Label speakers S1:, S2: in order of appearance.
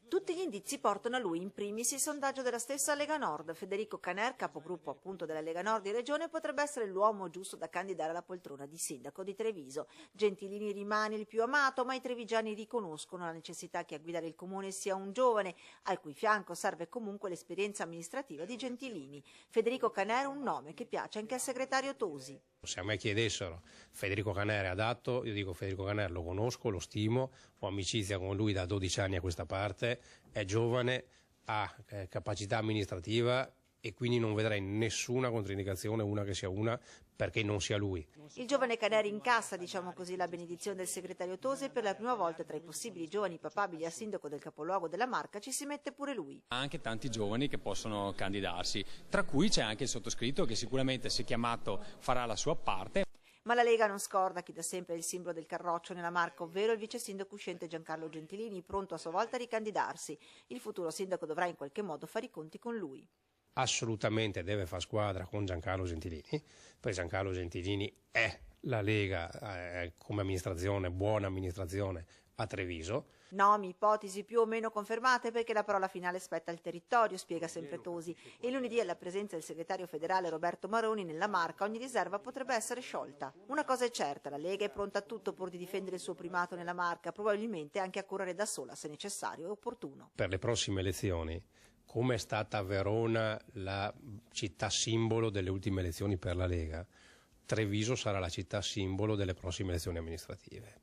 S1: Tutti gli indizi portano a lui, in primis il sondaggio della stessa Lega Nord. Federico Caner, capogruppo appunto della Lega Nord in Regione, potrebbe essere l'uomo giusto da candidare alla poltrona di sindaco di Treviso. Gentilini rimane il più amato, ma i trevigiani riconoscono la necessità che a guidare il comune sia un giovane, al cui fianco serve comunque l'esperienza amministrativa di Gentilini. Federico Caner è un nome che piace anche al segretario Tosi.
S2: Se a me chiedessero Federico Caner è adatto, io dico Federico Caner lo conosco, lo stimo, ho amicizia con lui da 12 anni a questa parte, è giovane, ha capacità amministrativa e quindi non vedrei nessuna controindicazione, una che sia una, perché non sia lui.
S1: Il giovane Caner incassa, diciamo così, la benedizione del segretario Tosi e per la prima volta tra i possibili giovani papabili a sindaco del capoluogo della Marca ci si mette pure lui.
S3: Anche tanti giovani che possono candidarsi, tra cui c'è anche il sottoscritto che sicuramente se chiamato farà la sua parte.
S1: Ma la Lega non scorda chi da sempre è il simbolo del Carroccio nella Marca, ovvero il vice sindaco uscente Giancarlo Gentilini, pronto a sua volta a ricandidarsi. Il futuro sindaco dovrà in qualche modo fare i conti con lui.
S2: Assolutamente deve fare squadra con Giancarlo Gentilini, perché Giancarlo Gentilini è la Lega come amministrazione, buona amministrazione a Treviso.
S1: Nomi, ipotesi più o meno confermate perché la parola finale spetta al territorio, spiega sempre Tosi, e lunedì alla presenza del segretario federale Roberto Maroni nella Marca ogni riserva potrebbe essere sciolta. Una cosa è certa, la Lega è pronta a tutto pur di difendere il suo primato nella Marca, probabilmente anche a correre da sola se necessario e opportuno.
S2: Per le prossime elezioni, come è stata Verona la città simbolo delle ultime elezioni per la Lega, Treviso sarà la città simbolo delle prossime elezioni amministrative.